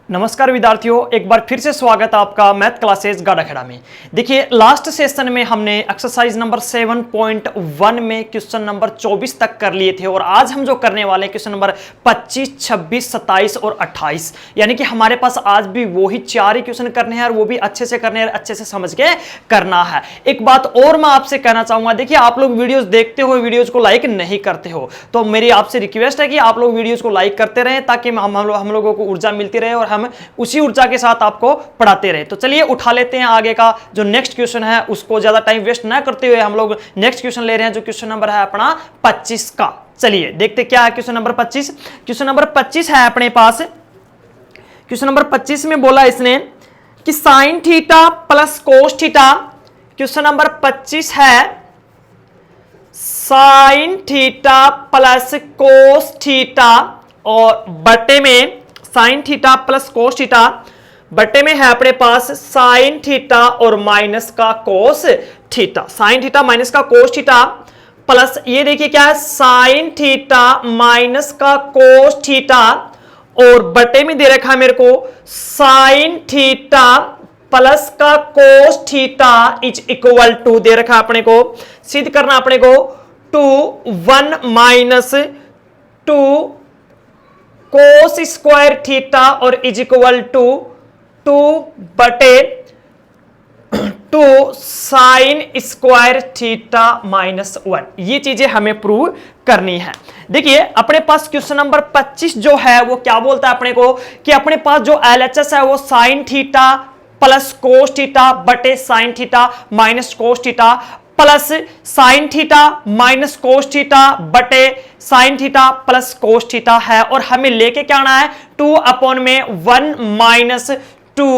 नमस्कार विद्यार्थियों, एक बार फिर से स्वागत है आपका मैथ क्लासेस गाड़ाखेड़ा में। देखिए, लास्ट सेशन में हमने एक्सरसाइज नंबर 7.1 में क्वेश्चन नंबर 24 तक कर लिए थे और आज हम जो करने वाले हैं क्वेश्चन नंबर 25, 26, 27 और 28, यानी कि हमारे पास आज भी वही 4 ही क्वेश्चन करने हैं और वो भी अच्छे से करने हैं, अच्छे से समझ के करना है। एक बात और मैं आपसे कहना चाहूंगा, देखिए आप लोग वीडियोज देखते हो, वीडियोज को लाइक नहीं करते हो, तो मेरी आपसे रिक्वेस्ट है कि आप लोग वीडियोज को लाइक करते रहें ताकि हम लोगों को ऊर्जा मिलती रहे और हम उसी ऊर्जा के साथ आपको पढ़ाते रहे। तो चलिए उठा लेते हैं आगे का जो नेक्स्ट क्वेश्चन है, उसको ज्यादा टाइम वेस्ट ना करते हुए हम लोग नेक्स्ट क्वेश्चन ले रहे हैं, जो क्वेश्चन नंबर है अपना 25 का। चलिए देखते क्या है क्वेश्चन नंबर 25। क्वेश्चन नंबर 25 है अपने पास। क्वेश्चन नंबर 25 में बोला इसने कि sign theta plus cos theta. Question number 25 है sign theta plus cos theta और बटे में sign theta plus cos theta, बटे में है अपने पास साइन थीटा और माइनस का cos theta. Sign theta minus का कोस थीटा प्लस ये देखिए क्या है, साइन थीटा माइनस का कोस थीटा और बटे में दे रखा है मेरे को साइन थीटा प्लस का cos theta is equal to दे रखा अपने को, सिद्ध करना अपने को 1 माइनस 2 कोस स्क्वायर थीटा और इज इक्वल टू 2 बटे 2 साइन स्क्वायर थीटा माइनस 1। ये चीजें हमें प्रूव करनी है। देखिए अपने पास क्वेश्चन नंबर 25 जो है वो क्या बोलता है अपने को कि अपने पास जो एलएचएस है वो sine theta plus cos theta बटे sine theta minus cos theta plus sine theta minus cos theta बटे sine theta plus cos theta है और हमें लेके क्या आना है 2/1 minus 2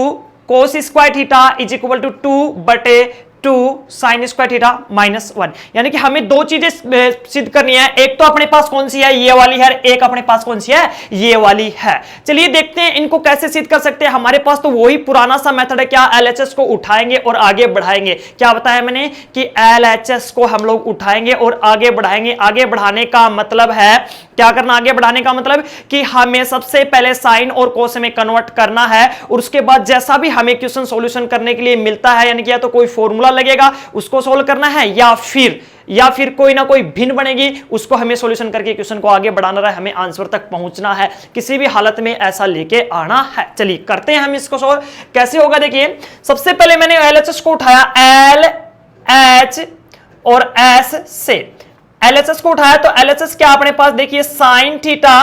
cos square theta is equal to 2 बटे 2 साइन स्क्वायर थीटा माइनस 1। यानी कि हमें दो चीजें सिद्ध करनी है, एक तो अपने पास कौन सी है, ये वाली है, एक अपने पास कौन सी है, ये वाली है। चलिए देखते हैं इनको कैसे सिद्ध कर सकते हैं। हमारे पास तो वही पुराना सा मेथड है, क्या एलएचएस को उठाएंगे और आगे बढ़ाएंगे। क्या बताया मैंने कि एलएचएस को हम लोग उठाएंगे और आगे बढ़ाएंगे। आगे बढ़ाने का मतलब है क्या करना, आगे बढ़ाने का मतलब कि हमें सबसे पहले साइन और कोस में कन्वर्ट करना है और उसके बाद जैसा भी हमें क्वेश्चन सॉल्यूशन करने के लिए मिलता है, यानी कि या तो कोई फॉर्मूला लगेगा उसको सोल्व करना है या फिर कोई ना कोई भिन्न बनेगी, उसको हमें सॉल्यूशन करके क्वेश्चन को आगे बढ़ाना है, हमें आंसर तक पहुंचना है। किसी भी हालत में ऐसा लेके आना है। चलिए करते हैं हम इसको सोल्व। कैसे होगा देखिए, सबसे पहले मैंने एलएचएस को उठाया, एल एच और एस से एलएचएस को उठाया, तो एलएचएस क्या अपने पास देखिए साइन थीटा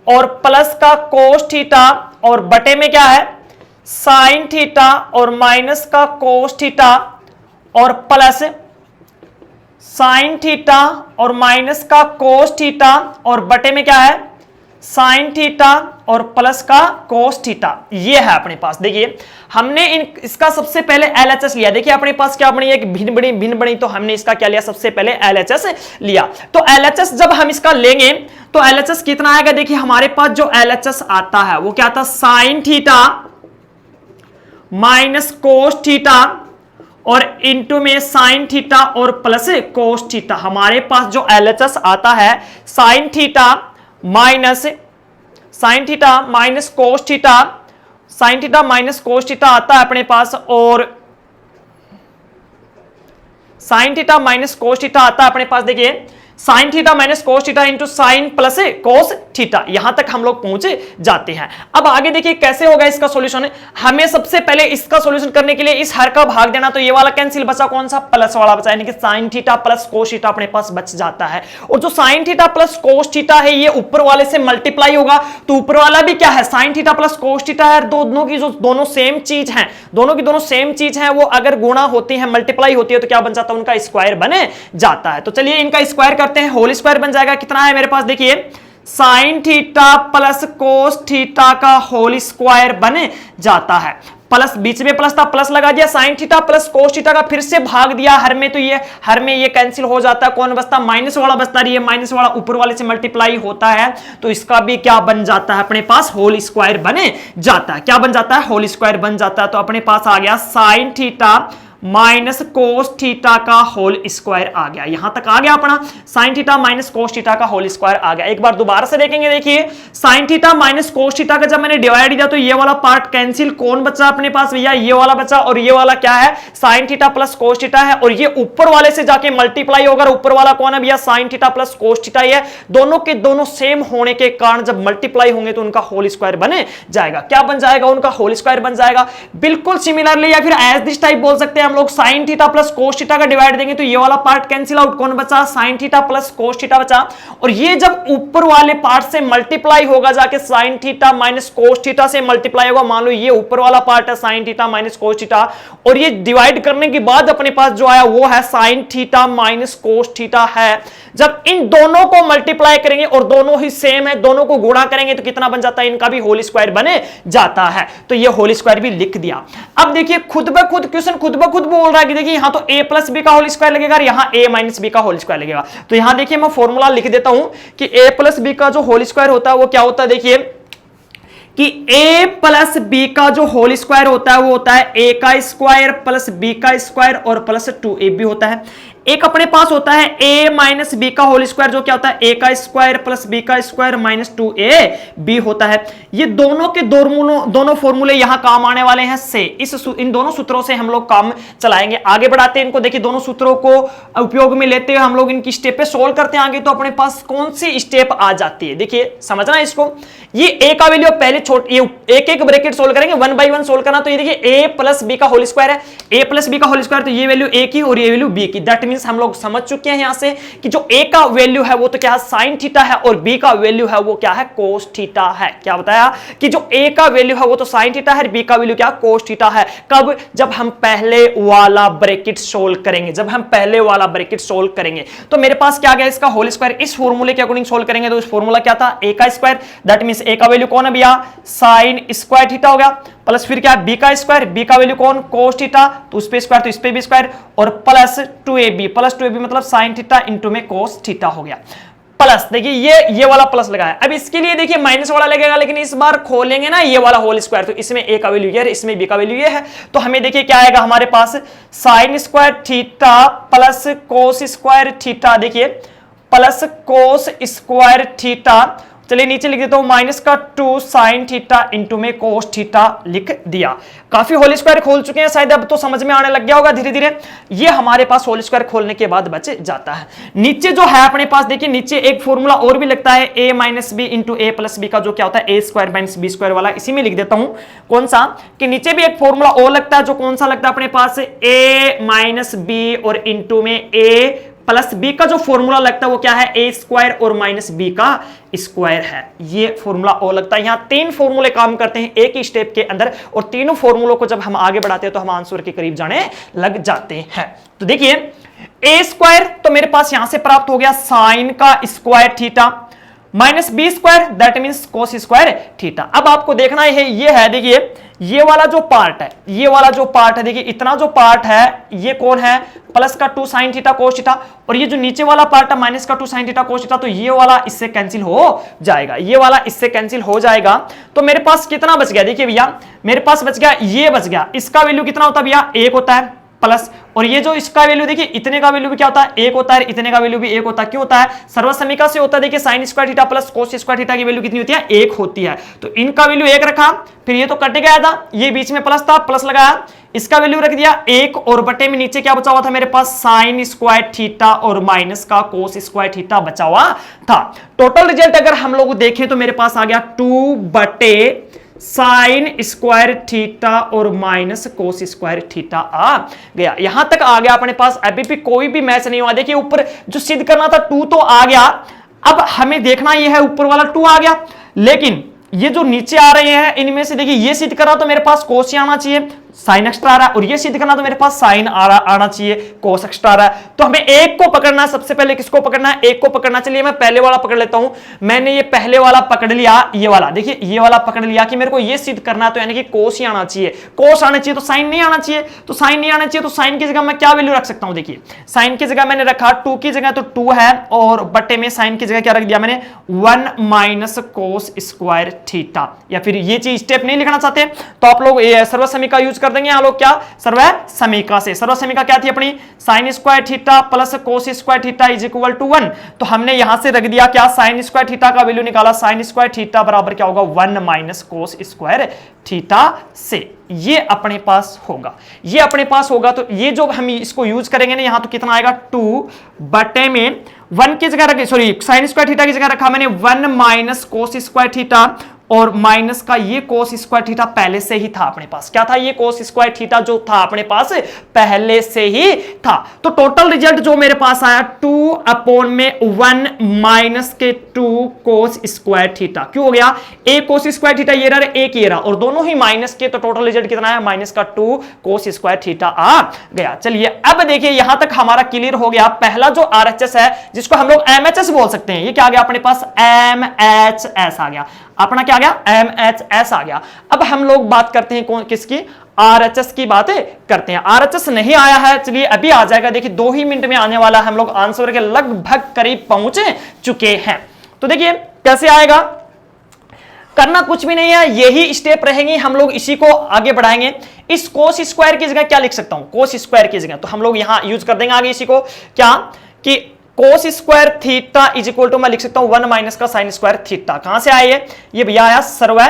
और प्लस का कोस थीटा और बटे में क्या है साइन थीटा और माइनस का कोस थीटा और प्लस साइन थीटा और माइनस का कोस थीटा और बटे में क्या है साइन थीटा और प्लस का कोस थीटा। ये है अपने पास। देखिए हमने इसका सबसे पहले एलएचएस लिया। देखिए अपने पास क्या बनी, एक भिन्न बनी, तो हमने इसका क्या लिया, सबसे पहले एलएचएस लिया। तो एलएचएस जब हम इसका लेंगे तो एलएचएस कितना आएगा, देखिए हमारे पास जो एलएचएस आता है वो क्या आता है sign theta minus cos theta और इनटू में साइन थीटा और प्लस कोस थीटा। हमारे पास जो एलएचएस आता है sign theta minus cos theta, sign theta minus cos theta आता है अपने पास और sign theta minus cos theta आता है अपने पास। देखिए sign theta minus cos theta into sine plus cos theta, यहां तक हम लोग पहुंचे जाते हैं। अब आगे देखिए कैसे होगा इसका सॉल्यूशन। हमें सबसे पहले इसका सॉल्यूशन करने के लिए इस हर का भाग देना, तो ये वाला कैंसिल बचा, कौन सा प्लस वाला बचा, यानी कि sign theta plus cos theta अपने पास बच जाता है। और जो sign theta plus cos theta है ये ऊपर वाले से मल्टीप्लाई होगा, तो ऊपर वाला भी क्या है sign theta plus cos theta है। दोनों की जो दोनों सेम चीज है, वो अगर गुणा होती है मल्टीप्लाई होती है तो क्या बन जाता है, उनका स्क्वायर बने जाता है। तो चलिए इनका स्क्वायर करते हैं, होल स्क्वायर बन जाएगा। कितना है मेरे पास देखिए sign theta plus cos theta का होल स्क्वायर बने जाता है। प्लस बीच में प्लस था, प्लस लगा दिया, sign theta plus cos theta का फिर से भाग दिया हर में, तो ये हर में ये कैंसिल हो जाता है। कौन बचता, माइनस वाला बचता, ये माइनस वाला ऊपर वाले से मल्टीप्लाई होता है, तो इसका भी क्या बन जाता है अपने पास होल स्क्वायर बने जाता है। क्या बन जाता है, होल स्क्वायर बन जाता है। तो अपने पास आ गया sign theta minus cos theta का होल स्क्वायर आ गया। यहां तक आ गया अपना sign theta minus cos theta का होल स्क्वायर आ गया। एक बार दोबारा से देखेंगे, देखिए sign theta minus cos theta का जब मैंने डिवाइड दिया तो ये वाला पार्ट कैंसिल, कौन बचा अपने पास भैया, ये वाला बचा, और ये वाला क्या है, sign theta plus cos theta है, और ये ऊपर वाले से जाके मल्टीप्लाई होगा। ऊपर वाला कौन है भैया, sine theta plus cos theta ही है। दोनों के दोनों सेम होने के कारण जब मल्टीप्लाई होंगे तो उनका होल स्क्वायर बने जाएगा। क्या बन जाएगा, उनका होल स्क्वायर बन जाएगा। बिल्कुल सिमिलरली या फिर एज दिस टाइप बोल सकते हैं हम लोग, sign theta plus cos theta का डिवाइड देंगे तो ये वाला पार्ट कैंसिल आउट, कौन बचा, sign theta plus cos theta बचा, और ये जब ऊपर वाले पार्ट से मल्टीप्लाई होगा जाके sign theta minus cos theta से मल्टीप्लाई होगा। मान लो ये ऊपर वाला पार्ट है sign theta minus cos theta, और ये डिवाइड करने के बाद अपने पास जो आया वो है sign theta minus cos theta है। जब इन दोनों को मल्टीप्लाई करेंगे और दोनों ही सेम है, दोनों को गुणा करेंगे तो कितना बन जाता है, इनका भी होल स्क्वायर बने जाता है। तो ये होल स्क्वायर भी लिख दिया। अब देखिए खुद ब खुद क्वेश्चन खुद ब खुद बोल रहा है कि देखिए यहां तो a प्लस बी का होल स्क्वायर लगेगा और यहां a माइनस बी का होल स्क्वायर लगेगा। तो यहां देखिए मैं फॉर्मूला लिख देता हूं कि a प्लस बी का जो होल स्क्वायर होता है वो क्या होता है, देखिए कि a प्लस बी का जो होल स्क्वायर होता है वो होता है a का स्क्वायर प्लस b का स्क्वायर और प्लस 2ab होता है। एक अपने पास होता है a माइनस बी का होल स्क्वायर जो क्या होता है a का स्क्वायर प्लस b का स्क्वायर माइनस 2ab होता है। ये दोनों के दोनों फॉर्मूले यहां काम आने वाले हैं से। इन दोनों सूत्रों से हम लोग काम चलाएंगे। आगे बढ़ाते हैं इनको, देखिए दोनों सूत्रों को उपयोग में लेते हुए हम लोग इनकी स्टेप पे सोल्व करते हैं आगे, तो अपने पास कौन सी स्टेप आ जाती है। देखिए समझना इसको, ये a का वैल्यू पहले एक एक ब्रैकेट सोल्व करेंगे, 1 बाय 1 सोल्व करना। तो ये देखिए a प्लस बी का होल स्क्वायर है, a प्लस बी का होल स्क्वायर, तो ये वैल्यू a की और ये वैल्यू b की। दैट मींस हम लोग समझ चुके हैं यहां से कि जो a का वैल्यू है वो तो क्या है, साइन थीटा है, और b का वैल्यू है वो क्या है, कोस थीटा है। क्या बताया कि जो a का वैल्यू है वो तो साइन थीटा है, b का वैल्यू क्या, कोस थीटा है। कब, जब हम पहले वाला ब्रैकेट सोल्व करेंगे, जब हम पहले वाला ब्रैकेट सोल्व करेंगे। तो मेरे पास क्या गया, इसका होल स्क्वायर इस फॉर्मूले के अकॉर्डिंग सोल्व करेंगे तो इस फॉर्मूला क्या था, a का स्क्वायर, दैट मींस a का वैल्यू कौन है भैया, साइन स्क्वायर थीटा हो गया, प्लस फिर क्या, b का स्क्वायर, b का वैल्यू कौन, कोस थीटा, तो उस पे स्क्वायर तो इस पे भी स्क्वायर, और प्लस 2ab मतलब साइन थीटा इंटू में कोस थीटा हो गया। प्लस देखिए ये वाला प्लस लगाया। अब इसके लिए देखिए माइनस वाला लगेगा, लेकिन इस बार खोलेंगे ना ये वाला होल स्क्वायर, तो इसमें a का वैल्यू ये है, इसमें b का वैल्यू ये है। तो हमें देखिए क्या आएगा हमारे पास, sine square theta plus cos square theta, देखिए प्लस कोस स्क्वायर थीटा, चलिए नीचे लिख देता हूं माइनस का 2 साइन थीटा इंटू में कोस थीटा लिख दिया। काफी होल स्क्वायर खोल चुके हैं, शायद अब तो समझ में आने लग गया होगा धीरे धीरे। ये हमारे पास होल स्क्वायर खोलने के बाद बच जाता है। नीचे जो है अपने पास देखिए, नीचे एक फॉर्मूला और भी लगता है a minus B into A plus B का, जो क्या होता है a square minus B square वाला। इसी में लिख देता हूं कौन सा, कि नीचे भी एक फॉर्मूला और लगता है, जो कौन सा लगता है अपने पास, a माइनस बी और इंटू में a प्लस बी का जो फॉर्मूला लगता है वो क्या है, a स्क्वायर और माइनस बी का स्क्वायर है। ये फॉर्मूला और लगता है। यहां 3 फॉर्मूले काम करते हैं एक ही स्टेप के अंदर, और तीनों फॉर्मूलों को जब हम आगे बढ़ाते हैं तो हम आंसर के करीब जाने लग जाते हैं। तो देखिए a स्क्वायर तो मेरे पास यहां से प्राप्त हो गया साइन का square theta minus B square, that means cos square theta. अब आपको देखना है ये है, देखिए ये वाला जो पार्ट है, ये वाला जो पार्ट है, देखिए इतना जो पार्ट है ये कौन है, प्लस का 2 साइन थीटा कोस थीटा, और ये जो नीचे वाला पार्ट है माइनस का 2 साइन थीटा कोस थीटा, तो ये वाला इससे कैंसिल हो जाएगा, ये वाला इससे कैंसिल हो जाएगा। तो मेरे पास कितना बच गया, देखिए भैया मेरे पास बच गया, ये बच गया, इसका वैल्यू कितना होता है भैया, 1 होता है प्लस, और ये जो इसका वैल्यू देखिए इतने का वैल्यू भी क्या होता है, 1 होता है, इतने का वैल्यू भी 1 होता है। क्यों होता है, सर्वसमीका से होता है। देखिए sign square theta plus cos square theta की वैल्यू कितनी होती है, 1 होती है। तो इनका वैल्यू 1 रखा, फिर ये तो कट गया था, ये बीच में प्लस था, प्लस लगाया, इसका वैल्यू रख दिया 1, और बटे में नीचे क्या बचा हुआ था मेरे पास, साइन स्क्वायर थीटा और माइनस का कोस स्क्वायर थीटा बचा हुआ था। टोटल रिजल्ट अगर हम लोग देखें तो मेरे पास आ गया 2 बटे साइन स्क्वायर थीटा और माइनस कोस स्क्वायर थीटा आ गया। यहां तक आ गया अपने पास, अभी भी कोई भी मैच नहीं हुआ। देखिए ऊपर जो सिद्ध करना था 2 तो आ गया, अब हमें देखना यह है ऊपर वाला 2 आ गया, लेकिन ये जो नीचे आ रहे हैं इनमें से देखिए ये सिद्ध करना तो मेरे पास कोस ही आना चाहिए, साइन एक्स्ट्रा आ रहा है, और ये सिद्ध करना तो मेरे पास साइन आना चाहिए, कोस एक्स्ट्रा आ रहा है। तो हमें एक को पकड़ना है, सबसे पहले किसको पकड़ना है, एक को पकड़ना। चलिए मैं पहले वाला पकड़ लेता हूं। मैंने ये पहले वाला पकड़ लिया, ये वाला देखिए ये वाला पकड़ लिया कि मेरे को ये सिद्ध करना है, तो यानी कि कोस ही आना चाहिए, कोस आना चाहिए तो साइन नहीं आना चाहिए, तो साइन नहीं आना चाहिए तो साइन की जगह मैं क्या वैल्यू रख सकता हूं, देखिए साइन की जगह मैंने रखा 2 की जगह तो 2 है, और बटे में साइन की जगह क्या रख दिया मैंने, 1 माइनस कोस स्क्वायर थीटा। या फिर ये चीज स्टेप नहीं लिखना चाहते तो आप लोग सर्वसमीका यूज कर देंगे यहाँ लोग क्या, सर्व समीका से। सर्व समीका क्या थी अपनी, sine square theta plus cos square theta is equal to 1। तो हमने यहां से रख दिया क्या, साइन स्क्वायर थीटा का वैल्यू निकाला, साइन स्क्वायर थीटा बराबर क्या होगा 1 माइनस कोस स्क्वायर थीटा से। ये अपने पास होगा, ये अपने पास होगा। तो ये जो हम इसको यूज करेंगे ना यहां, तो कितना आएगा 2 बटे में 1 की जगह रखी, सॉरी साइन स्क्वायर थीटा की जगह रखा मैंने 1 माइनस कोस स्क्वायर थीटा, और माइनस का ये कोस स्क्वायर थीटा पहले से ही था अपने पास। क्या था, ये कोस स्क्वायर थीटा जो था अपने पास पहले से ही था। तो टोटल रिजल्ट जो मेरे पास आया 2 अपॉन में 1 माइनस के 2 कोस स्क्वायर थीटा। क्यों हो गया, एक कोस स्क्वायर थीटा ये रहा, एक ये रहा, और दोनों ही माइनस के, तो टोटल रिजल्ट कितना है, माइनस का 2 कोस स्क्वायर थीटा आ गया। चलिए अब देखिए यहां तक हमारा क्लियर हो गया। पहला जो आरएचएस है जिसको हम लोग एमएचएस बोल सकते हैं, ये क्या आ गया अपने पास, एमएचएस आ गया अपना, क्या आ गया, एमएचएस आ गया। अब हम लोग बात करते हैं कौन किसकी, आरएचएस की बातें करते हैं। आरएचएस नहीं आया है, चलिए अभी आ जाएगा, देखिए 2 ही मिनट में आने वाला है। हम लोग आंसर के लगभग करीब पहुंच चुके हैं। तो देखिए कैसे आएगा, करना कुछ भी नहीं है, यही स्टेप रहेंगे, हम लोग इसी को आगे बढ़ाएंगे। इस कोस स्क्वायर की जगह क्या लिख सकता हूं, कोस स्क्वायर की जगह तो हम लोग यहां यूज कर देंगे आगे इसी को, क्या कि cos square theta is equal to मैं लिख सकता हूं 1 माइनस का साइन स्क्वायर थीटा। कहां से आया ये भैया आया सर्व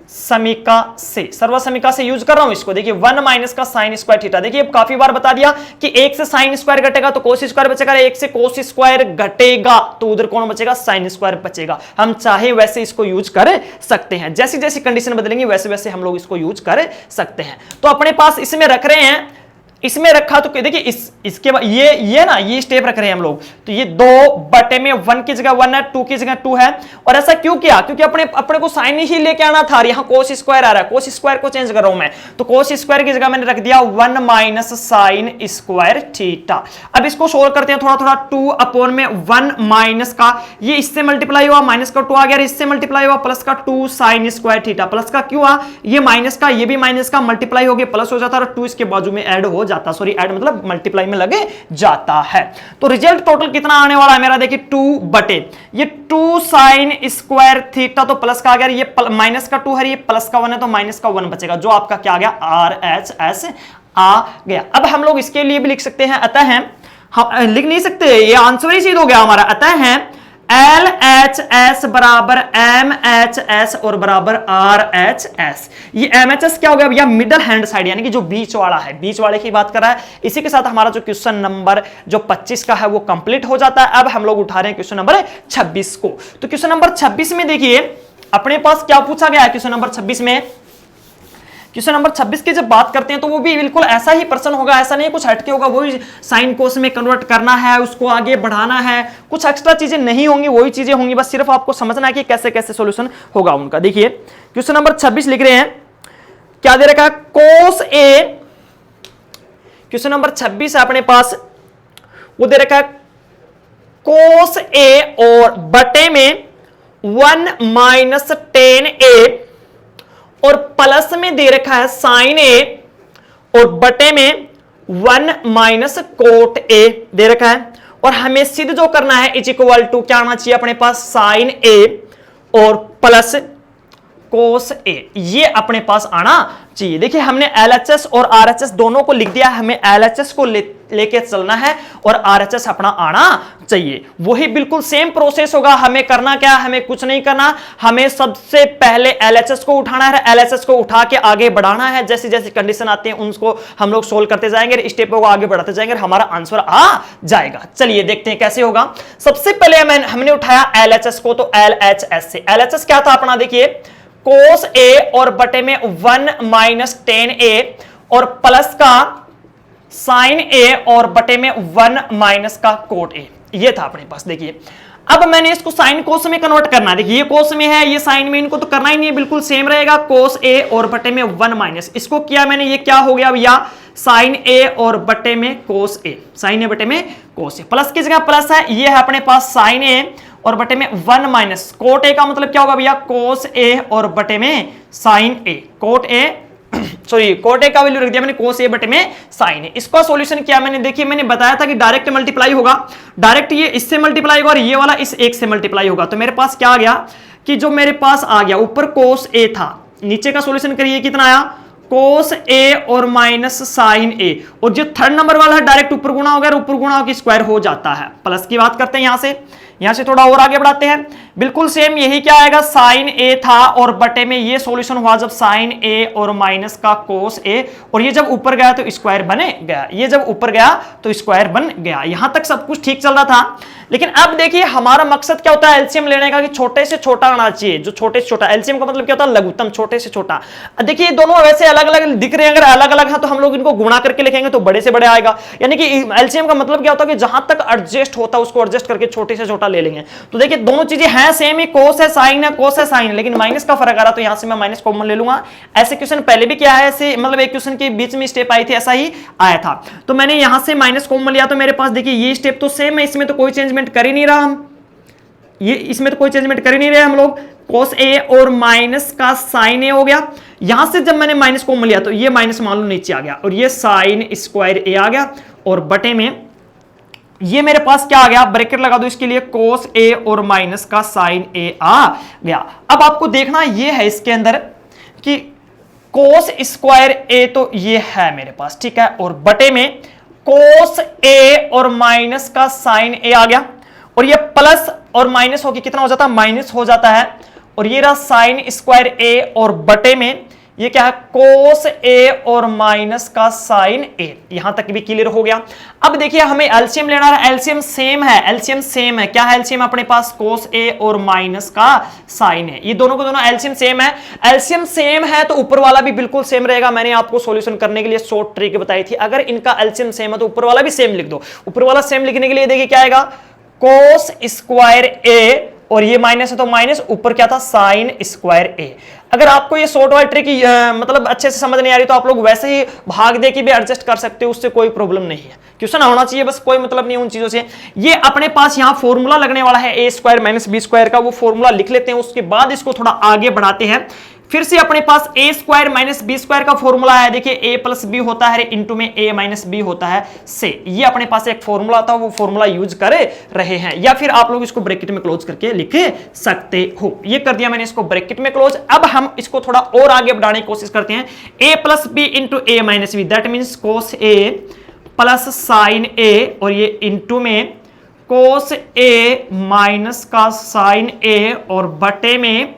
समीका से, सर्व समीका से यूज कर रहा हूं इसको। देखिए 1 माइनस का साइन स्क्वायर थीटा, देखिए काफी बार बता दिया कि 1 से साइन स्क्वायर घटेगा तो कोस स्क्वायर बचेगा, 1 से कोस स्क्वायर घटेगा तो उधर कौन बचेगा, साइन स्क्वायर बचेगा। हम चाहे वैसे इसको यूज कर सकते हैं, जैसी जैसी कंडीशन बदलेंगे वैसे वैसे हम लोग इसको यूज कर सकते हैं। तो अपने पास इसमें रख रहे हैं, इसमें रखा तो देखिए इसके बाद ये ना ये स्टेप रख रहे हैं हम लोग। तो ये 2 बटे में 1 की जगह 1 है, 2 की जगह 2 है। और ऐसा क्यों किया, क्योंकि अपने को साइन ही लेके आना था, यहां कोस स्क्वायर आ रहा है, कोस स्क्वायर को चेंज कर रहा हूं मैं। तो कोस स्क्वायर की जगह मैंने रख दिया 1 माइनस साइन स्क्वायर थीटा। अब इसको सोल्व करते हैं थोड़ा थोड़ा। 2 अपॉन में 1 माइनस का ये इससे मल्टीप्लाई हुआ, माइनस का 2 आ गया, इससे मल्टीप्लाई हुआ प्लस का 2 साइन स्क्वायर थीटा। प्लस का क्यों हुआ, ये माइनस का, ये भी माइनस का मल्टीप्लाई हो गया, प्लस हो जाता है और 2 इसके बाजू में ऐड हो जाता, सॉरी ऐड मतलब मल्टीप्लाई में लगे जाता है। तो रिजल्ट टोटल कितना आने वाला है मेरा, देखिए 2 बटे ये 2 साइन स्क्वायर थीटा, तो प्लस का आ गया, ये माइनस का 2 है, ये प्लस का 1 है, तो माइनस का 1 बचेगा, जो आपका क्या आ गया, आरएचएस आ गया। अब हम लोग इसके लिए भी लिख सकते हैं, अतः हम लिख नहीं सकते, ये आंसर ही सीधा हो गया हमारा। अतः है LHS बराबर MHS और बराबर RHS। ये MHS क्या हो गया भैया, मिडल हैंड साइड, यानी कि जो बीच वाला है, बीच वाले की बात कर रहा है। इसी के साथ हमारा जो क्वेश्चन नंबर जो 25 का है वो कंप्लीट हो जाता है। अब हम लोग उठा रहे हैं क्वेश्चन नंबर 26 को। तो क्वेश्चन नंबर 26 में देखिए अपने पास क्या पूछा गया है क्वेश्चन नंबर 26 में। क्वेश्चन नंबर 26 की जब बात करते हैं तो वो भी बिल्कुल ऐसा ही प्रश्न होगा, ऐसा नहीं कुछ हटके होगा, वही साइन कोस में कन्वर्ट करना है, उसको आगे बढ़ाना है, कुछ एक्स्ट्रा चीजें नहीं होंगी, वही चीजें होंगी, बस सिर्फ आपको समझना है कि कैसे कैसे सॉल्यूशन होगा उनका। देखिए क्वेश्चन नंबर 26 लिख रहे हैं, क्या दे रखा है, कोस ए। क्वेश्चन नंबर 26 अपने पास वो दे रखा है कोस ए और बटे में 1 माइनस टेन ए, और प्लस में दे रखा है साइन ए, और बटे में 1 माइनस कोट ए दे रखा है। और हमें सिद्ध जो करना है इज इक्वल टू क्या आना चाहिए अपने पास, साइन ए और प्लस कोस ए, ये अपने पास आना चाहिए। देखिए हमने LHS और RHS दोनों को लिख दिया, हमें LHS को लेके चलना है और RHS अपना आना चाहिए। वही बिल्कुल सेम प्रोसेस होगा। हमें करना क्या, हमें कुछ नहीं करना, हमें सबसे पहले LHS को उठाना है, LHS को उठा के आगे बढ़ाना है। जैसी जैसी कंडीशन आती है उनको हम लोग सोल्व करते जाएंगे, स्टेपों को आगे बढ़ाते जाएंगे, हमारा आंसर आ जाएगा। चलिए देखते हैं कैसे होगा। सबसे पहले हमने उठाया LHS को, तो LHS से LHS क्या था अपना, देखिए कोस ए और बटे में 1 माइनस टेन ए और प्लस का साइन ए और बटे में 1 माइनस का कोट ए, ये था अपने पास। देखिए अब मैंने इसको साइन कोस में कन्वर्ट करना है। देखिए ये कोस में है, ये साइन में, इनको तो करना ही नहीं है, बिल्कुल सेम रहेगा। कोस ए और बटे में 1 माइनस, इसको किया मैंने, ये क्या हो गया भैया, साइन ए और बटे में कोस ए, साइन ए बटे में कोस ए। प्लस की जगह प्लस है, ये है अपने पास साइन ए और बटे में 1 माइनस कोट ए, का मतलब क्या होगा भैया, कोस ए और बटे में sine A. Cot A sorry cot A का वैल्यू रख दिया मैंने, कोस ए बटे में साइन ए। इसका सॉल्यूशन किया मैंने, देखिए मैंने बताया था कि डायरेक्ट मल्टीप्लाई होगा, डायरेक्ट ये इससे मल्टीप्लाई होगा और ये वाला इस एक से मल्टीप्लाई होगा। तो मेरे पास क्या आ गया कि जो मेरे पास आ गया ऊपर कोस ए था, नीचे का सॉल्यूशन करिए कितना आया, कोस ए और माइनस साइन ए, और जो थर्ड नंबर वाला है डायरेक्ट ऊपर गुणा हो गया, ऊपर गुणा होकर स्क्वायर हो जाता है। प्लस की बात करते हैं यहां से थोड़ा और आगे बढ़ाते हैं। बिल्कुल सेम यही क्या आएगा, साइन ए था और बटे में ये सॉल्यूशन हुआ जब साइन ए और माइनस का कोस ए, और ये जब ऊपर गया तो स्क्वायर बने गया, ये जब ऊपर गया तो स्क्वायर बन गया। यहां तक सब कुछ ठीक चल रहा था। लेकिन अब देखिए हमारा मकसद क्या होता है एलसीएम लेने का, कि छोटे से छोटा आना चाहिए, जो छोटे से छोटा, एलसीएम का मतलब क्या होता है, लघुत्तम, छोटे से छोटा। देखिए दोनों वैसे अलग अलग दिख रहे हैं, अगर अलग अलग है तो हम लोग इनको गुणा करके लिखेंगे तो बड़े से बड़े आएगा। यानी कि एलसीएम का मतलब क्या होता है कि जहां तक एडजस्ट होता है उसको एडजस्ट करके छोटे से छोटा ले लेंगे। तो देखिए दोनों चीजें हैं सेम ही, कोस है साइन है, कोस है साइन है, लेकिन माइनस का फर्क आ रहा, तो यहां से मैं माइनस कॉमन ले लूंगा। ऐसे क्वेश्चन पहले भी क्या है, ऐसे मतलब एक क्वेश्चन के बीच में स्टेप आई थी, ऐसा ही आया था। तो मैंने यहां से माइनस कॉमन लिया, तो मेरे पास देखिए ये स्टेप तो सेम है, इसमें तो कोई चेंजमेंट कर ही नहीं रहा हम, ये इसमें तो कोई चेंजमेंट कर ही नहीं रहे हम लोग। कोस ए और माइनस का साइन ए हो गया। यहां से जब मैंने माइनस कॉमन लिया तो ये माइनस मान लो नीचे आ गया, और ये साइन स्क्वायर ए आ गया, और बटे में ये मेरे पास क्या आ गया, ब्रैकेट लगा दो इसके लिए, कोस ए और माइनस का साइन ए आ गया। अब आपको देखना ये है इसके अंदर कि कोस स्क्वायर ए तो ये है मेरे पास, ठीक है, और बटे में कोस ए और माइनस का साइन ए आ गया, और ये प्लस और माइनस होके कितना हो जाता है, माइनस हो जाता है, और ये रहा साइन स्क्वायर ए, और बटे में ये क्या है, कोस ए और माइनस का साइन ए। यहां तक भी क्लियर हो गया। अब देखिए हमें एलसीएम लेना है, एलसीएम सेम है, एलसीएम सेम है, क्या है एलसीएम अपने पास, कोस ए और माइनस का साइन है, ये दोनों को दोनों एलसीएम सेम है। एलसीएम सेम है तो ऊपर वाला भी बिल्कुल सेम रहेगा। मैंने आपको सॉल्यूशन करने के लिए शॉर्ट ट्रिक बताई थी, अगर इनका एलसीएम सेम है तो ऊपर वाला भी सेम लिख दो। ऊपर वाला सेम लिखने के लिए देखिए क्या आएगा, कोस स्क्वायर ए, और ये माइनस है तो माइनस, ऊपर क्या था, साइन स्क्वायर ए। अगर आपको ये शॉर्ट वाली ट्रिक मतलब अच्छे से समझ नहीं आ रही तो आप लोग वैसे ही भाग दे के भी एडजस्ट कर सकते हो, उससे कोई प्रॉब्लम नहीं है। क्वेश्चन होना चाहिए बस, कोई मतलब नहीं उन चीजों से। ये अपने पास यहाँ फॉर्मूला लगने वाला है ए स्क्वायर माइनस बी स्क्वायर का, वो फॉर्मूला लिख लेते हैं, उसके बाद इसको थोड़ा आगे बढ़ाते हैं। फिर से अपने पास ए स्क्वायर माइनस बी स्क्वायर का फॉर्मूला है, देखिए ए प्लस बी होता है इंटू में ए माइनस बी होता है से, ये अपने पास एक फॉर्मूला था, वो फॉर्मूला यूज कर रहे हैं, या फिर आप लोग इसको ब्रैकेट में क्लोज करके लिख सकते हो। ये कर दिया मैंने इसको ब्रैकेट में क्लोज। अब हम इसको थोड़ा और आगे बढ़ाने की कोशिश करते हैं, A plus B into A minus B, that means cos A plus sine A, और ये इंटू में कोस ए माइनस का साइन ए, और बटे में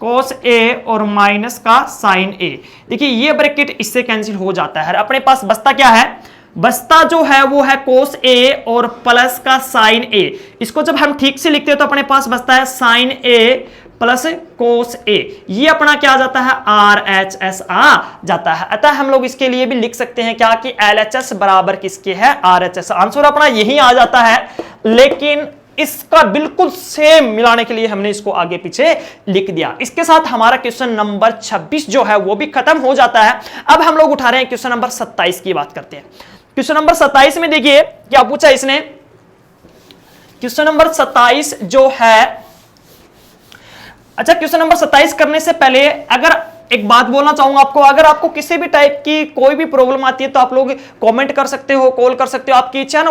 कोस ए और माइनस का साइन ए। देखिए ये ब्रैकेट इससे कैंसिल हो जाता है, अपने पास बचता क्या है, बचता जो है वो है कोस ए और प्लस का साइन ए। इसको जब हम ठीक से लिखते हैं तो अपने पास बचता है साइन ए प्लस कोस ए, ये अपना क्या आ जाता है, आर एच एस आ जाता है। अतः हम लोग इसके लिए भी लिख सकते हैं क्या, कि एल एच एस बराबर किसके है, आर एच एस। आंसर अपना यही आ जाता है, लेकिन इसका बिल्कुल सेम मिलाने के लिए हमने इसको आगे पीछे लिख दिया। इसके साथ हमारा क्वेश्चन नंबर 26 जो है वो भी खत्म हो जाता है। अब हम लोग उठा रहे हैं क्वेश्चन नंबर 27 की बात करते हैं। क्वेश्चन नंबर 27 में देखिए क्या पूछा इसने, क्वेश्चन नंबर 27 जो है, अच्छा क्वेश्चन नंबर 27 करने से पहले अगर एक बात बोलना चाहूंगा आपको, अगर आपको किसी भी टाइप की कोई भी प्रॉब्लम आती है तो आप लोग कमेंट कर सकते हो, कॉल कर सकते हो, आपकी इच्छा है ना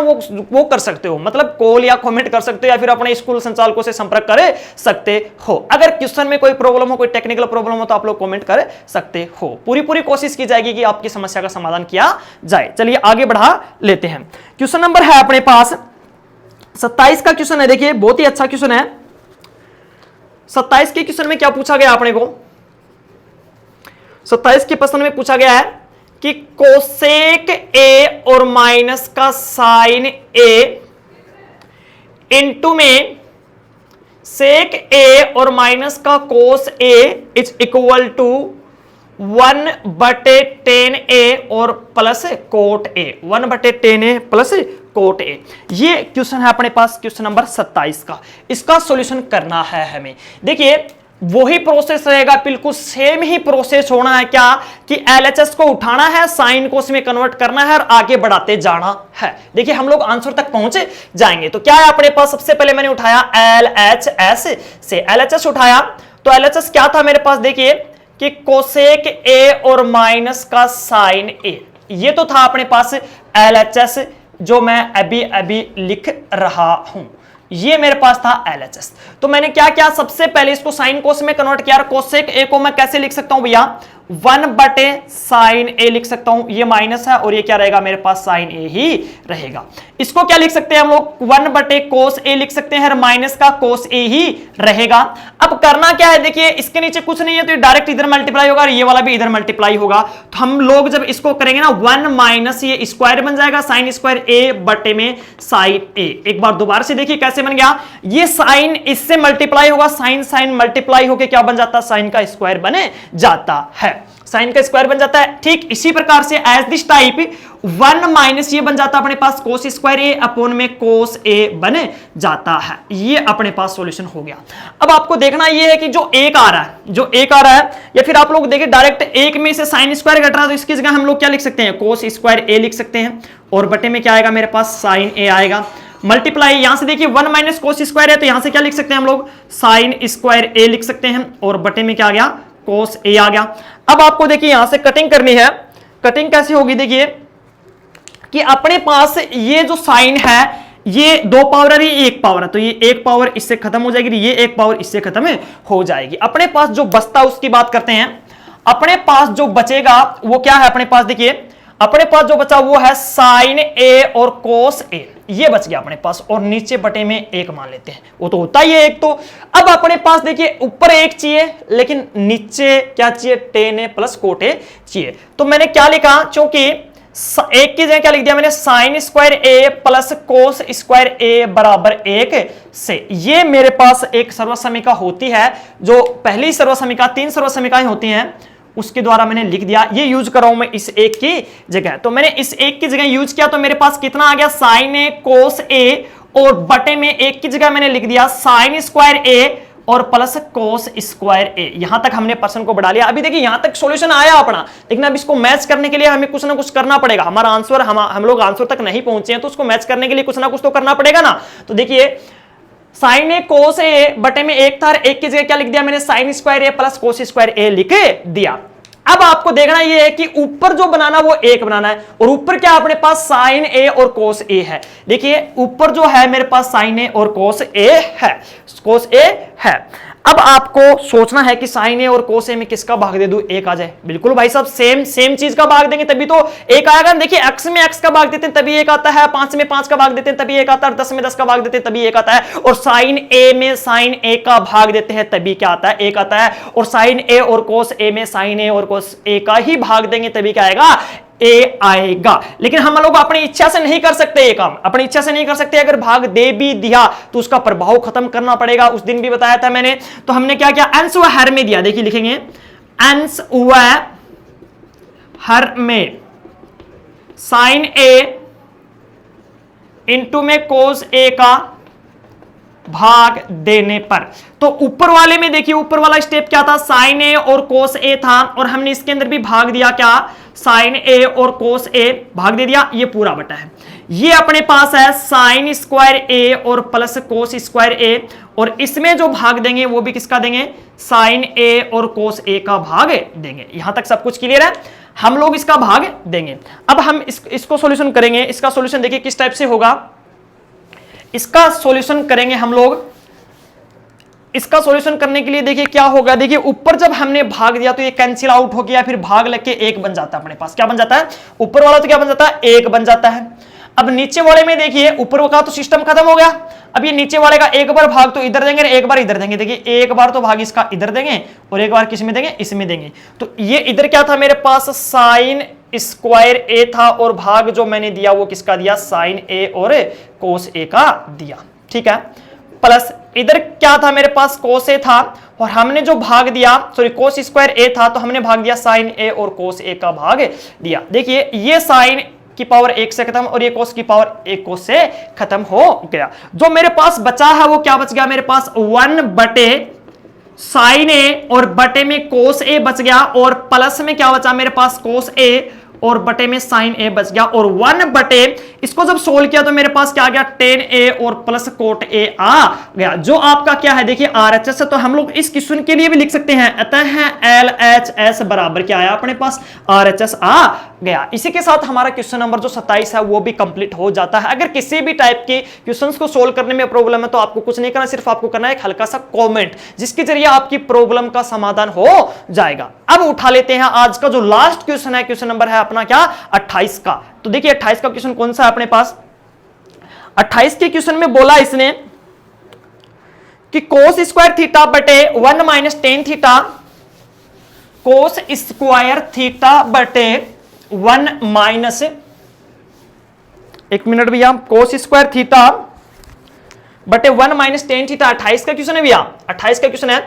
वो कर सकते हो, मतलब कॉल या कमेंट कर सकते हो, या फिर अपने स्कूल संचालकों से संपर्क कर सकते हो। अगर क्वेश्चन में कोई प्रॉब्लम हो, कोई टेक्निकल प्रॉब्लम हो तो आप लोग कमेंट कर सकते हो। पूरी कोशिश की जाएगी कि आपकी समस्या का समाधान किया जाए। चलिए आगे बढ़ा लेते हैं। क्वेश्चन नंबर है अपने पास 27 का क्वेश्चन है, देखिए बहुत ही अच्छा क्वेश्चन है। 27 के क्वेश्चन में क्या पूछा गया अपने को, 27 के प्रश्न में पूछा गया है कि कोसेक ए और माइनस का साइन ए इंटू में सेक ए और माइनस का कोस ए इज इक्वल टू 1/10 ए और plus cot A, 1/10 A plus cot A. ये क्वेश्चन है अपने पास क्वेश्चन नंबर 27 का। इसका सॉल्यूशन करना है हमें। देखिए वही प्रोसेस रहेगा, बिल्कुल सेम ही प्रोसेस होना है, क्या कि एलएचएस को उठाना है, साइन को उसमें कन्वर्ट करना है और आगे बढ़ाते जाना है। देखिए हम लोग आंसर तक पहुंचे जाएंगे। तो क्या है अपने पास, सबसे पहले मैंने उठाया एलएचएस से, एलएचएस उठाया तो एलएचएस क्या था मेरे पास, देखिए कि कोसेक ए और माइनस का साइन ए, ये तो था अपने पास एलएचएस जो मैं अभी लिख रहा हूं, ये मेरे पास था एलएचएस। तो मैंने क्या किया, सबसे पहले इसको साइन कोस में कन्वर्ट किया। कोसेक ए को मैं कैसे लिख सकता हूं भैया, 1 बटे साइन ए लिख सकता हूं, ये माइनस है और ये क्या रहेगा मेरे पास साइन ए ही रहेगा। इसको क्या लिख सकते हैं हम लोग 1 बटे कोस ए लिख सकते हैं, माइनस का कोस ए ही रहेगा। अब करना क्या है, देखिए इसके नीचे कुछ नहीं है तो ये डायरेक्ट इधर मल्टीप्लाई होगा और ये वाला भी इधर मल्टीप्लाई होगा। तो हम लोग जब इसको करेंगे ना 1 माइनस ये स्क्वायर बन जाएगा साइन स्क्वायर ए बटे में साइन ए। एक बार दोबारा से देखिए कैसे बन गया, ये साइन इससे मल्टीप्लाई होगा, साइन साइन मल्टीप्लाई होके क्या बन जाता है, साइन का स्क्वायर बने जाता है, साइन का स्क्वायर बन जाता है। ठीक इसी प्रकार से एज दिस टाइप 1 माइनस ये बन जाता है अपने पास कोस स्क्वायर ए अपॉन में कोस ए बने जाता है। ये अपने पास सॉल्यूशन हो गया। अब आपको देखना ये है कि जो एक आ रहा है, जो एक आ रहा है, या फिर आप लोग देखिए डायरेक्ट एक में से साइन स्क्वायर घट रहा है तो इसकी जगह हम लोग क्या लिख सकते हैं, कोस स्क्वायर ए लिख सकते हैं और बटे में क्या आएगा मेरे पास साइन ए आएगा। मल्टीप्लाई यहां से देखिए 1 माइनस कोस स्क्वायर है तो यहां से क्या लिख सकते हैं हम लोग साइन स्क्वायर ए लिख सकते हैं और बटे में क्या आ गया कोस ए आ गया। अब आपको देखिए यहां से कटिंग करनी है, कटिंग कैसे होगी, देखिए कि अपने पास ये जो साइन है ये 2 पावर है, ये 1 पावर है, तो ये 1 पावर इससे खत्म हो जाएगी, ये 1 पावर इससे खत्म हो जाएगी। अपने पास जो बचता है उसकी बात करते हैं। अपने पास जो बचेगा वो क्या है, अपने पास देखिए अपने पास जो बचा वो है साइन ए और कोस ए, ये बच गया अपने पास और नीचे बटे में 1 मान लेते हैं, वो तो होता ही है 1। तो अब अपने पास देखिए ऊपर 1 चाहिए लेकिन नीचे क्या चाहिए, tan a plus cot A चाहिए। तो मैंने क्या लिखा, क्योंकि एक की जगह क्या लिख दिया मैंने साइन स्क्वायर ए प्लस कोस स्क्वायर ए बराबर 1 से। ये मेरे पास एक सर्वसमीका होती है, जो पहली सर्वसमीका 3 सर्वसमीकाएं होती हैं उसके द्वारा मैंने लिख दिया। ये यूज कर रहा हूं मैं इस 1 की जगह, तो मैंने इस 1 की जगह यूज किया तो मेरे पास कितना आ गया साइन ए कोस ए और बटे में 1 की जगह मैंने लिख दिया साइन स्क्वायर ए और प्लस कोस स्क्वायर ए। यहां तक हमने पर्सन को बढ़ा लिया। अभी देखिए यहां तक सॉल्यूशन आया अपना, लेकिन अब इसको मैच करने के लिए हमें कुछ ना कुछ करना पड़ेगा। हमारा आंसर हम लोग आंसर तक नहीं पहुंचे हैं तो उसको मैच करने के लिए कुछ ना कुछ तो करना पड़ेगा ना। तो देखिए साइन ए कोस ए बटे में 1 था, 1 की जगह क्या लिख दिया मैंने साइन स्क्वायर ए प्लस कोस स्क्वायर ए लिख दिया। अब आपको देखना यह है कि ऊपर जो बनाना वो 1 बनाना है और ऊपर क्या अपने पास साइन ए और कोस ए है। देखिए ऊपर जो है मेरे पास साइन ए और कोस ए है, कोस ए है। अब आपको सोचना है कि साइन ए और कोस ए में किसका भाग दे दूं, 1 आ जाए। बिल्कुल भाई साहब सेम चीज का भाग देंगे तभी तो 1 आएगा। देखिए x में x का भाग देते हैं तभी 1 आता है, 5 में 5 का भाग देते हैं तभी 1 आता है, 10 में 10 का भाग देते हैं तभी 1 आता है, और साइन ए में साइन ए का भाग देते हैं तभी क्या आता है, 1 आता है। और साइन ए और कोस ए में साइन ए और कोस ए का ही भाग देंगे तभी क्या आएगा, ए आएगा। लेकिन हम लोग अपनी इच्छा से नहीं कर सकते ये काम, अपनी इच्छा से नहीं कर सकते। अगर भाग दे भी दिया तो उसका प्रभाव खत्म करना पड़ेगा। उस दिन भी बताया था मैंने, तो हमने क्या किया, अंश व हर में दिया। देखिए लिखेंगे अंश व हर में साइन ए इंटू में कोस ए का भाग देने पर। तो ऊपर वाले में देखिए ऊपर वाला स्टेप क्या था, साइन ए और कोस ए था और हमने इसके अंदर भी भाग दिया क्या, साइन ए और कोस ए भाग दे दिया, ये पूरा बटा है। ये अपने पास है साइन स्क्वायर ए और प्लस कोस स्क्वायर ए, और इसमें जो भाग देंगे वो भी किसका देंगे, साइन ए और कोस ए का भाग देंगे। यहां तक सब कुछ क्लियर है, हम लोग इसका भाग देंगे। अब हम इसको सॉल्यूशन करेंगे। इसका सॉल्यूशन देखिए किस टाइप से होगा, इसका सॉल्यूशन करेंगे हम लोग। इसका सॉल्यूशन करने के लिए देखिए क्या होगा, देखिए ऊपर जब हमने भाग दिया तो ये कैंसिल आउट हो गया, फिर भाग लेके 1 बन जाता है। अपने पास क्या बन जाता है, ऊपर वाला तो क्या बन जाता है, 1 बन जाता है। अब नीचे वाले में देखिए ऊपर का तो सिस्टम खत्म हो गया, अब ये नीचे वाले का एक बार भाग तो इधर देंगे, एक बार इधर देंगे। देखिए एक बार तो भाग इसका इधर देंगे और एक बार किस में देंगे, इसमें देंगे। तो ये इधर क्या था मेरे पास, साइन स्क्वायर ए था और भाग जो मैंने दिया वो किसका दिया, साइन ए और कोस ए का दिया। ठीक है, प्लस इधर क्या था मेरे पास, कोस ए था और हमने जो भाग दिया, सॉरी कोस स्क्वायर ए था तो हमने भाग दिया साइन ए और कोस ए का भाग दिया। देखिए ये साइन की पावर 1 से खत्म और ये कोस की पावर 1 कोस से खत्म हो गया। जो मेरे पास बचा है वो क्या बच गया मेरे पास, 1 बटे साइन ए और बटे में कोस ए बच गया, और प्लस में क्या बचा मेरे पास, कोस ए और बटे में साइन ए बच गया, और 1 बटे इसको जब सोल्व किया तो मेरे पास क्या आ गया, tan ए और प्लस कोट ए आ गया, जो आपका क्या है देखिए RHS है। तो हम लोग इस क्वेश्चन के लिए भी लिख सकते हैं, अतः LHS बराबर क्या आया अपने पास, RHS आ गया। इसी के साथ हमारा क्वेश्चन नंबर जो 27 है वो भी कंप्लीट हो जाता है। अगर किसी भी टाइप के क्वेश्चंस को सोल्व करने में प्रॉब्लम है तो आपको कुछ नहीं करना, सिर्फ आपको करना है एक हल्का सा कमेंट जिसके जरिए आपकी प्रॉब्लम का समाधान हो जाएगा। अब उठा लेते हैं आज का जो लास्ट क्वेश्चन है, क्वेश्चन नंबर है अपना क्या 28 का। तो देखिए 28 का क्वेश्चन कौन सा है अपने पास। 28 के क्वेश्चन में बोला इसने कि कोस स्क्वायर थीटा बटे 1 माइनस टेन थीटा, कोस स्क्वायर थीटा बटे 1 माइनस, एक मिनट भैया, कोस स्क्वायर थीटा बटे 1 माइनस टेन थीटा 28 का क्वेश्चन है भैया। 28 का क्वेश्चन है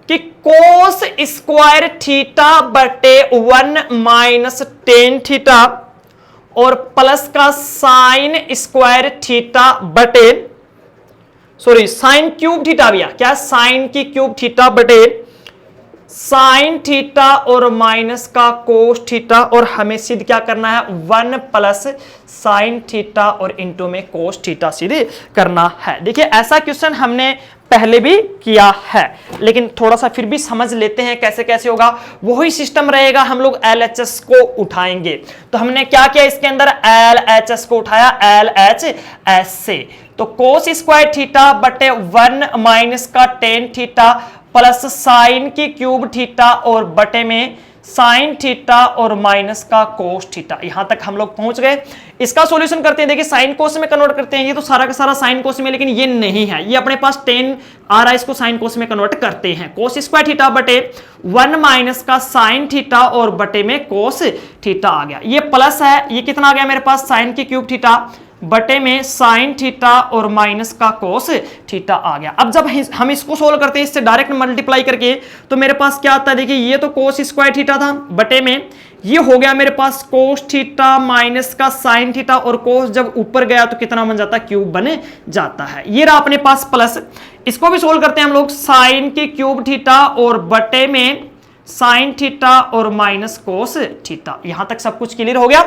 कि कोस स्क्वायर थीटा बटे 1 माइनस टेन थीटा और प्लस का साइन स्क्वायर थीटा बटे, सॉरी साइन क्यूब थीटा भैया, क्या साइन की क्यूब थीटा बटे साइन थीटा और माइनस का कोस थीटा, और हमें सिद्ध क्या करना है 1 प्लस साइन थीटा और इंटू में कोस थीटा सिद्ध करना है। देखिए ऐसा क्वेश्चन हमने पहले भी किया है, लेकिन थोड़ा सा फिर भी समझ लेते हैं कैसे कैसे होगा। वही सिस्टम रहेगा, हम लोग LHS को उठाएंगे। तो हमने क्या किया इसके अंदर, LHS को उठाया LHS से। तो कोस स्क्वायर थीटा बटे 1 माइनस का टेन थीटा प्लस साइन की क्यूब थीटा और बटे में साइन थीटा और माइनस का कोस थीटा। यहां तक हम लोग पहुंच गए। इसका सॉल्यूशन करते हैं। देखिए साइन कोस में कन्वर्ट करते हैं, ये तो सारा का सारा साइन कोस में, लेकिन ये नहीं है, ये अपने पास टेन आ रहा है, इसको साइन कोस में कन्वर्ट करते हैं। कोस स्क्वायर थीटा बटे 1 माइनस का साइन थीटा और बटे में कोस थीटा आ गया। ये प्लस है, ये कितना आ गया मेरे पास साइन की क्यूब थीटा बटे में साइन थीटा और माइनस का कोस थीटा आ गया। अब जब हम इसको सोल्व करते हैं इससे डायरेक्ट मल्टीप्लाई करके, तो मेरे पास क्या आता है, देखिए ये तो कोस स्क्वायर थीटा था बटे में ये हो गया मेरे पास कोस थीटा माइनस का साइन थीटा, और कोस जब ऊपर गया तो कितना बन जाता है, क्यूब बन जाता है। ये रहा अपने पास प्लस। इसको भी सोल्व करते हैं हम लोग, साइन की क्यूब थीटा और बटे में साइन थीटा और माइनस कोस थीटा। यहां तक सब कुछ क्लियर हो गया।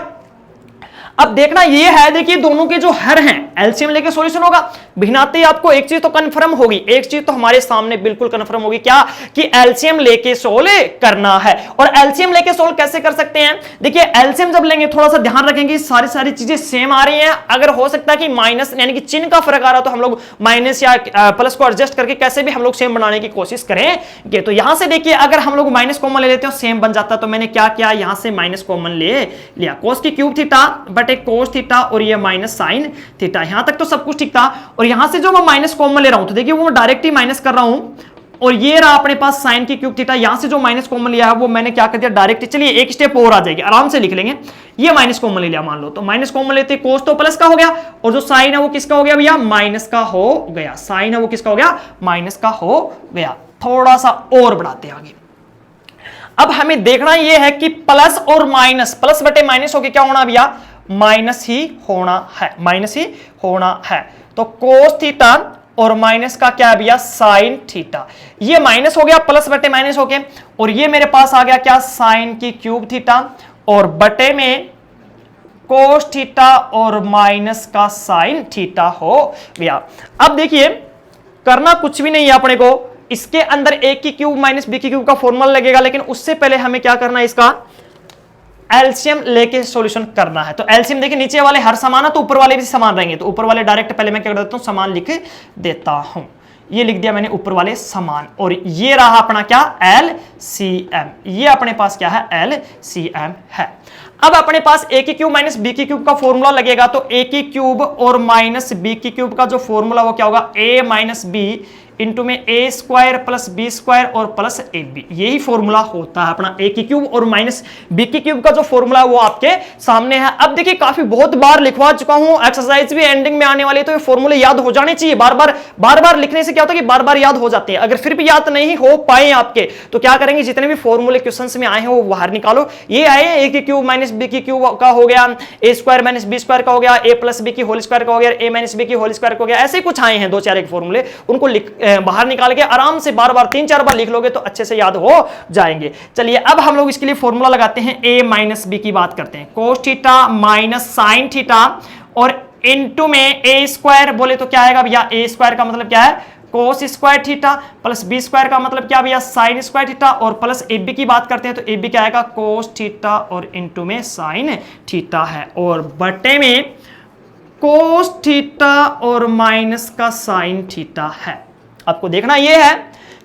अब देखना ये है, देखिए दोनों के जो हर हैं एलसीएम लेके सॉल्यूशन होगा। भिन्नाते आपको एक चीज तो कंफर्म होगी, एक चीज तो हमारे सामने बिल्कुल कंफर्म होगी, क्या कि एलसीएम लेके सोल्व करना है। और एलसीएम लेके सोल्व कैसे कर सकते हैं, देखिए एलसीएम जब लेंगे थोड़ा सा ध्यान रखेंगे, सारी चीजें सेम आ रही हैं। अगर हो सकता है कि माइनस यानी कि चिन्ह का फर्क आ रहा तो हम लोग माइनस या प्लस को एडजस्ट करके कैसे भी हम लोग सेम बनाने की कोशिश करेंगे। तो यहां से देखिए अगर हम लोग माइनस कॉमन ले लेते हो सेम बन जाता, तो मैंने क्या किया, यहां से माइनस कॉमन ले लिया, कोस की क्यूब थीटा बटे कोस थीटा और ये माइनस साइन थीटा। यहां तक तो सब कुछ ठीक था। और यहां से जो मैं माइनस कॉमन ले रहा हूं तो देखिए वो डायरेक्ट ही माइनस कर रहा हूं, और ये रहा अपने पास साइन की क्यूब थीटा। यहां से जो माइनस कॉमन लिया है वो मैंने क्या कर दिया डायरेक्ट, चलिए एक स्टेप और आ जाएगी, आराम से लिख लेंगे। ये माइनस कॉमन ले लिया मान लो, तो माइनस कॉमन लेते कोस तो प्लस का हो गया, और जो साइन है वो किसका हो गया भैया, माइनस का हो गया। साइन है वो किसका हो गया, माइनस का हो गया। थोड़ा सा और बढ़ाते आगे। अब हमें देखना यह है कि प्लस और माइनस, प्लस बटे माइनस होके क्या होना भैया, माइनस ही होना है, माइनस ही होना है। तो कोस थीटा और माइनस का क्या है भैया, साइन थीटा। ये माइनस हो गया प्लस बटे माइनस हो गए, और ये मेरे पास आ गया क्या, साइन की क्यूब थीटा और बटे में कोस थीटा और माइनस का साइन थीटा हो गया। अब देखिए करना कुछ भी नहीं है अपने को, इसके अंदर ए की क्यूब माइनस बी की क्यूब का फॉर्मूला लगेगा, लेकिन उससे पहले हमें क्या करना है, इसका एलसीएम लेके सॉल्यूशन करना है। तो एलसीएम देखिए नीचे वाले हर समान है तो ऊपर वाले भी समान रहेंगे, तो ऊपर वाले डायरेक्ट पहले मैं क्या कर देता हूं, समान लिख देता हूं। ये लिख दिया मैंने ऊपर वाले समान, और ये रहा अपना क्या, एलसीएम। ये अपने पास क्या है, एलसीएम है। अब अपने पास ए की क्यूब माइनस बी की क्यूब का फॉर्मूला लगेगा, तो ए की क्यूब और माइनस बी की क्यूब का जो फॉर्मूला वो क्या होगा, ए माइनस बी इंटू में ए स्क्वायर प्लस बी स्क्वायर और प्लस ए बी। यही फॉर्मूला होता है अपना ए की क्यूब और माइनस बी की क्यूब का जो फॉर्मूला है वो आपके सामने है। अब देखिए काफी बहुत बार लिखवा चुका हूं, एक्सरसाइज भी एंडिंग में आने वाली, तो ये फॉर्मूले याद हो जाने चाहिए। बार बार लिखने से क्या होता है कि बार बार याद हो जाते हैं। अगर फिर भी याद नहीं हो पाए आपके, तो क्या करेंगे, जितने भी फॉर्मूले क्वेश्चंस में आए हैं वो बाहर निकालो। ये आए ए की क्यूब माइनस बी की क्यूब का हो गया, ए स्क्वायर माइनस बी स्क्वायर का हो गया, ए प्लस बी की होल स्क्वायर का हो गया, ए माइनस बी की होल स्क्वायर का हो गया। ऐसे कुछ आए हैं दो चार एक फॉर्मूले, उनको बाहर निकाल के आराम से बार बार 3-4 बार लिख लोगे तो अच्छे से याद हो जाएंगे। चलिए अब हम लोग इसके लिए फॉर्मूला लगाते हैं, a माइनस बी की बात करते हैं, cos theta minus sine theta और इनटू में a स्क्वायर बोले तो क्या आएगा भैया, a स्क्वायर का मतलब क्या है, कोस square theta plus b square का मतलब क्या भैया, साइन स्क्वायर थीटा, और प्लस ab की बात करते हैं तो ab क्या आएगा, कोस थीटा और इनटू में साइन थीटा है, और बटे में कोस थीटा और माइनस का साइन थीटा है। आपको देखना यह है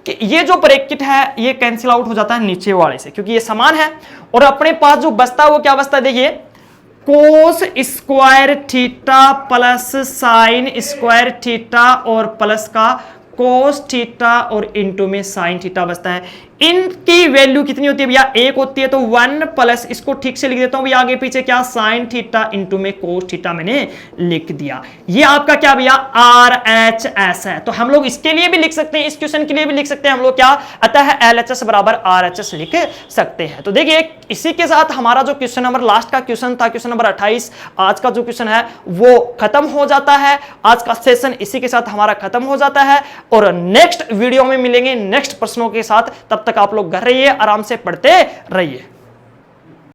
कि ये जो ब्रैकेट है ये कैंसिल आउट हो जाता है नीचे वाले से, क्योंकि ये समान है। और अपने पास जो बचता है वो क्या बचता है, देखिए कोस square theta plus sign square theta और प्लस का कोस थीटा और इनटू में साइन थीटा बचता है। इनकी वैल्यू कितनी होती है भैया, 1 होती है, तो 1 प्लस, इसको ठीक से लिख देता हूं भैया आगे पीछे क्या, साइन थीटा इनटू में कोस थीटा मैंने लिख दिया। ये आपका क्या भैया RHS है। तो हम लोग इसके लिए भी लिख सकते हैं, इस क्वेश्चन के लिए भी लिख सकते हैं हम लोग क्या, अतः LHS बराबर RHS लिख सकते हैं। तो देखिए इसी के साथ हमारा जो क्वेश्चन नंबर लास्ट का क्वेश्चन था, क्वेश्चन नंबर 28, आज का जो क्वेश्चन है वो खत्म हो जाता है। आज का सेशन इसी के साथ हमारा खत्म हो जाता है और नेक्स्ट वीडियो में मिलेंगे नेक्स्ट प्रश्नों के साथ। तब तक आप लोग घर रहिए, आराम से पढ़ते रहिए।